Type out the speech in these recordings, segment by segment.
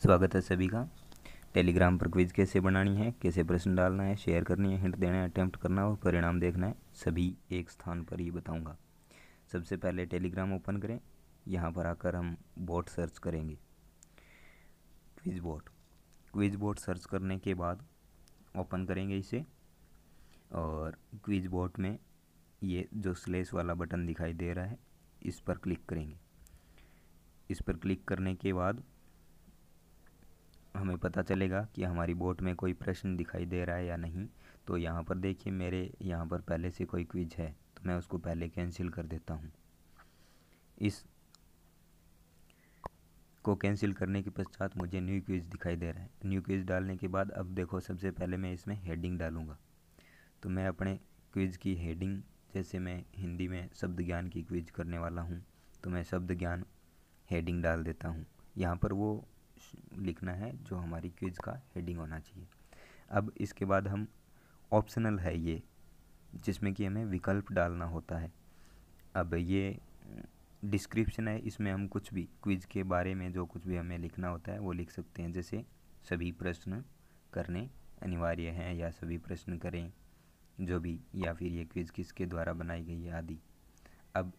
स्वागत है सभी का। टेलीग्राम पर क्विज कैसे बनानी है, कैसे प्रश्न डालना है, शेयर करनी है, हिंट देना है, अटेम्प्ट करना और परिणाम देखना है, सभी एक स्थान पर ही बताऊंगा। सबसे पहले टेलीग्राम ओपन करें। यहाँ पर आकर हम बोट सर्च करेंगे, quiz boat. Quiz boat search करने के बाद ओपन करेंगे इसे, और क्विज बोट में ये जो स्लैश वाला बटन दिखाई दे रहा है इस पर क्लिक करेंगे। इस पर क्लिक करने के बाद हमें पता चलेगा कि हमारी बोट में कोई प्रश्न दिखाई दे रहा है या नहीं। तो यहाँ पर देखिए, मेरे यहाँ पर पहले से कोई क्विज है तो मैं उसको पहले कैंसिल कर देता हूँ। इस को कैंसिल करने के पश्चात मुझे न्यू क्विज दिखाई दे रहा है। न्यू क्विज डालने के बाद अब देखो, सबसे पहले मैं इसमें हेडिंग डालूँगा। तो मैं अपने क्विज की हेडिंग, जैसे मैं हिंदी में शब्द ज्ञान की क्विज करने वाला हूँ तो मैं शब्द ज्ञान हेडिंग डाल देता हूँ। यहाँ पर वो लिखना है जो हमारी क्विज का हेडिंग होना चाहिए। अब इसके बाद हम ऑप्शनल है ये, जिसमें कि हमें विकल्प डालना होता है। अब ये डिस्क्रिप्शन है, इसमें हम कुछ भी क्विज के बारे में जो कुछ भी हमें लिखना होता है वो लिख सकते हैं। जैसे सभी प्रश्न करने अनिवार्य हैं, या सभी प्रश्न करें जो भी, या फिर ये क्विज किसके द्वारा बनाई गई है आदि। अब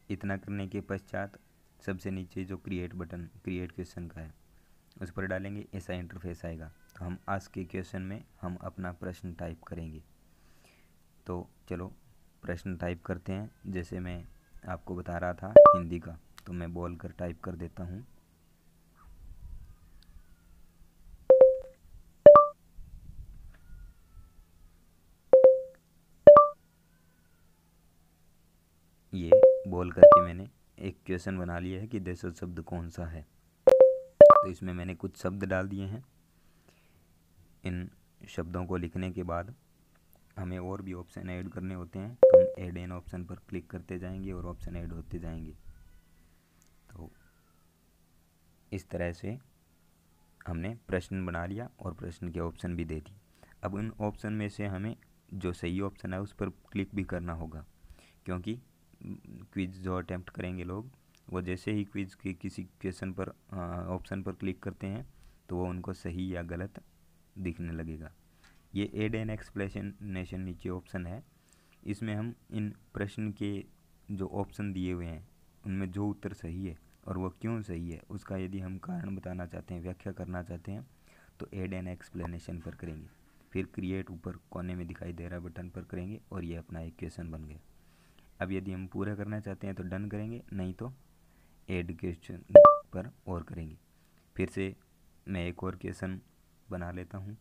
इतना करने के पश्चात सबसे नीचे जो क्रिएट बटन, क्रिएट क्वेश्चन का है, उस पर डालेंगे। ऐसा इंटरफेस आएगा। तो हम आस्क के क्वेश्चन में हम अपना प्रश्न टाइप करेंगे। तो चलो प्रश्न टाइप करते हैं। जैसे मैं आपको बता रहा था हिंदी का, तो मैं बोल कर टाइप कर देता हूँ। ये बोल करके मैंने एक क्वेश्चन बना लिया है कि देशज शब्द कौन सा है। तो इसमें मैंने कुछ शब्द डाल दिए हैं। इन शब्दों को लिखने के बाद हमें और भी ऑप्शन ऐड करने होते हैं, तो हम ऐड एन ऑप्शन पर क्लिक करते जाएंगे और ऑप्शन ऐड होते जाएंगे। तो इस तरह से हमने प्रश्न बना लिया और प्रश्न के ऑप्शन भी दे दिए। अब उन ऑप्शन में से हमें जो सही ऑप्शन है उस पर क्लिक भी करना होगा, क्योंकि क्विज जो अटेम्प्ट करेंगे लोग, वो जैसे ही क्विज के किसी क्वेश्चन पर ऑप्शन पर क्लिक करते हैं तो वो उनको सही या गलत दिखने लगेगा। ये एड एन एक्सप्लेनेशन नीचे ऑप्शन है। इसमें हम इन प्रश्न के जो ऑप्शन दिए हुए हैं उनमें जो उत्तर सही है और वो क्यों सही है उसका यदि हम कारण बताना चाहते हैं, व्याख्या करना चाहते हैं, तो एड एन एक्सप्लेनेशन पर करेंगे। फिर क्रिएट ऊपर कोने में दिखाई दे रहा बटन पर करेंगे और ये अपना एक क्वेश्चन बन गया। अब यदि हम पूरा करना चाहते हैं तो डन करेंगे, नहीं तो एड क्वेश्चन पर और करेंगे। फिर से मैं एक और क्वेश्चन बना लेता हूँ।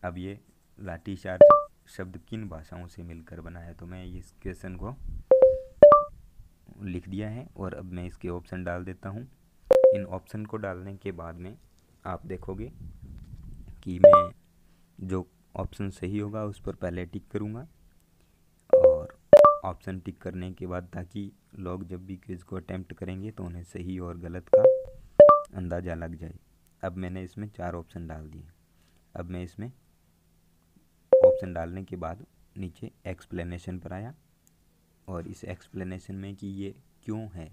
अब ये लाठी चार्ज शब्द किन भाषाओं से मिलकर बना है, तो मैं इस क्वेश्चन को लिख दिया है और अब मैं इसके ऑप्शन डाल देता हूँ। इन ऑप्शन को डालने के बाद में आप देखोगे कि मैं जो ऑप्शन सही होगा उस पर पहले टिक करूँगा, और ऑप्शन टिक करने के बाद ताकि लोग जब भी क्विज को अटेम्प्ट करेंगे तो उन्हें सही और गलत का अंदाज़ा लग जाए। अब मैंने इसमें 4 ऑप्शन डाल दिए। अब मैं इसमें ऑप्शन डालने के बाद नीचे एक्सप्लेनेशन पर आया, और इस एक्सप्लेनेशन में कि ये क्यों है,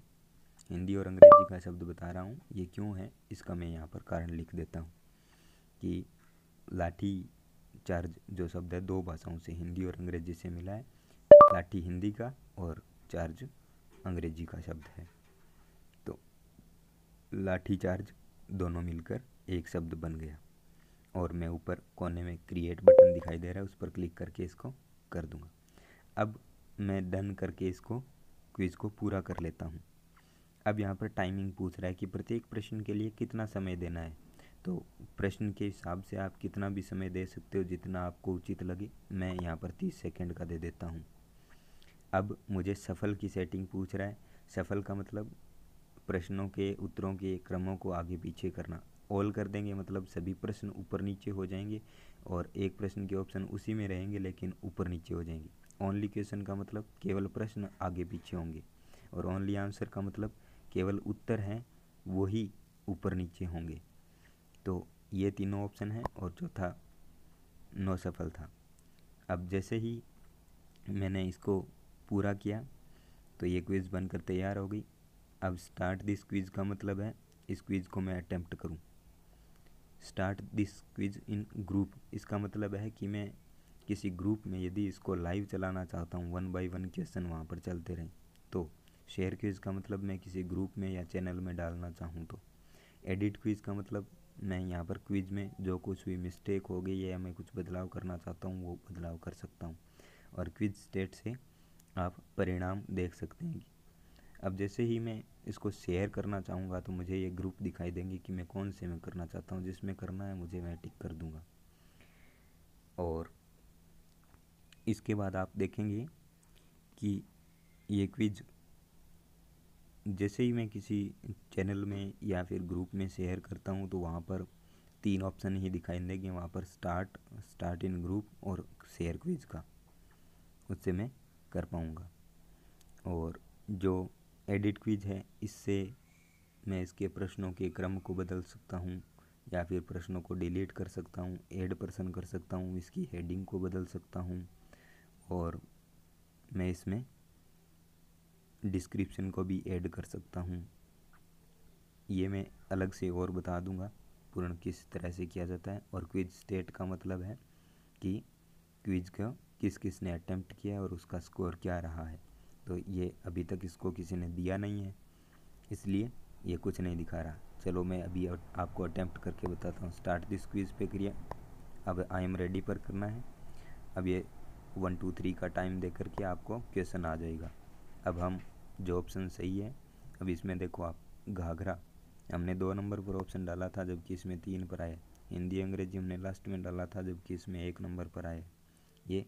हिंदी और अंग्रेजी का शब्द बता रहा हूँ, ये क्यों है इसका मैं यहाँ पर कारण लिख देता हूँ कि लाठी चार्ज जो शब्द है 2 भाषाओं से, हिंदी और अंग्रेजी से मिला है। लाठी हिंदी का और चार्ज अंग्रेजी का शब्द है, तो लाठी चार्ज दोनों मिलकर एक शब्द बन गया। और मैं ऊपर कोने में क्रिएट बटन दिखाई दे रहा है, उस पर क्लिक करके इसको कर दूंगा। अब मैं डन करके इसको क्विज को पूरा कर लेता हूँ। अब यहाँ पर टाइमिंग पूछ रहा है कि प्रत्येक प्रश्न के लिए कितना समय देना है। तो प्रश्न के हिसाब से आप कितना भी समय दे सकते हो, जितना आपको उचित लगे। मैं यहाँ पर 30 सेकंड का दे देता हूँ। अब मुझे सफल की सेटिंग पूछ रहा है। सफल का मतलब प्रश्नों के उत्तरों के क्रमों को आगे पीछे करना। ऑल कर देंगे मतलब सभी प्रश्न ऊपर नीचे हो जाएंगे, और एक प्रश्न के ऑप्शन उसी में रहेंगे लेकिन ऊपर नीचे हो जाएंगे। ओनली क्वेश्चन का मतलब केवल प्रश्न आगे पीछे होंगे, और ओनली आंसर का मतलब केवल उत्तर हैं वही ऊपर नीचे होंगे। तो ये तीनों ऑप्शन हैं, और चौथा नो सफल था। अब जैसे ही मैंने इसको पूरा किया तो ये क्विज़ बनकर तैयार हो गई। अब स्टार्ट दिस क्विज़ का मतलब है इस क्विज़ को मैं अटेम्प्ट करूं। Start this quiz in group, इसका मतलब है कि मैं किसी ग्रुप में यदि इसको लाइव चलाना चाहता हूँ, 1 बाय 1 क्वेश्चन वहाँ पर चलते रहें। तो शेयर क्विज का मतलब मैं किसी ग्रुप में या चैनल में डालना चाहूँ तो। एडिट क्विज का मतलब मैं यहाँ पर क्विज में जो कुछ भी मिस्टेक हो गई या मैं कुछ बदलाव करना चाहता हूँ वो बदलाव कर सकता हूँ। और क्विज स्टेट से आप परिणाम देख सकते हैं। अब जैसे ही मैं इसको शेयर करना चाहूँगा तो मुझे ये ग्रुप दिखाई देंगे कि मैं कौन से में करना चाहता हूँ, जिसमें करना है मुझे मैं टिक कर दूँगा। और इसके बाद आप देखेंगे कि ये क्विज जैसे ही मैं किसी चैनल में या फिर ग्रुप में शेयर करता हूँ तो वहाँ पर 3 ऑप्शन ही दिखाई देंगे, वहाँ पर स्टार्ट इन ग्रुप और शेयर क्विज का, उससे मैं कर पाऊँगा। और जो एडिट क्विज है, इससे मैं इसके प्रश्नों के क्रम को बदल सकता हूँ या फिर प्रश्नों को डिलीट कर सकता हूँ, ऐड प्रश्न कर सकता हूँ, इसकी हेडिंग को बदल सकता हूँ और मैं इसमें डिस्क्रिप्शन को भी ऐड कर सकता हूँ। ये मैं अलग से और बता दूँगा पूर्ण किस तरह से किया जाता है। और क्विज स्टेट का मतलब है कि क्विज का किस किस ने अटेम्प्ट किया है और उसका स्कोर क्या रहा है। तो ये अभी तक इसको किसी ने दिया नहीं है, इसलिए ये कुछ नहीं दिखा रहा। चलो मैं अभी आपको अटेम्प्ट करके बताता हूँ। स्टार्ट दिस क्विज पे करिए, अब आई एम रेडी पर करना है। अब ये 1 2 3 का टाइम दे करके आपको क्वेश्चन आ जाएगा। अब हम जो ऑप्शन सही है, अब इसमें देखो आप, घाघरा हमने 2 नंबर पर ऑप्शन डाला था जबकि इसमें 3 पर आए। हिंदी अंग्रेजी हमने लास्ट में डाला था जबकि इसमें 1 नंबर पर आए। ये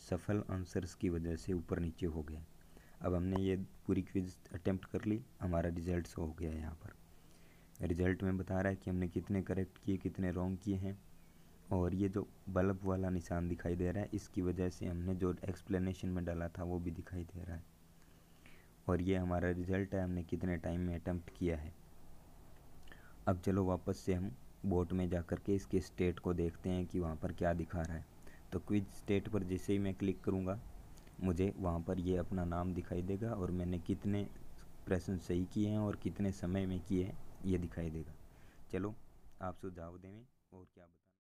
सफल आंसर्स की वजह से ऊपर नीचे हो गया। अब हमने ये पूरी क्विज अटेम्प्ट कर ली, हमारा रिजल्ट शो हो गया है। यहाँ पर रिजल्ट में बता रहा है कि हमने कितने करेक्ट किए, कितने रॉन्ग किए हैं। और ये जो बल्ब वाला निशान दिखाई दे रहा है, इसकी वजह से हमने जो एक्सप्लेनेशन में डाला था वो भी दिखाई दे रहा है। और ये हमारा रिजल्ट है, हमने कितने टाइम में अटेम्प्ट किया है। अब चलो वापस से हम बोट में जा कर के इसके स्टेट को देखते हैं कि वहाँ पर क्या दिखा रहा है। तो क्विज स्टेट पर जैसे ही मैं क्लिक करूँगा मुझे वहाँ पर ये अपना नाम दिखाई देगा और मैंने कितने प्रश्न सही किए हैं और कितने समय में किए हैं ये दिखाई देगा। चलो आप सुझाव दें और क्या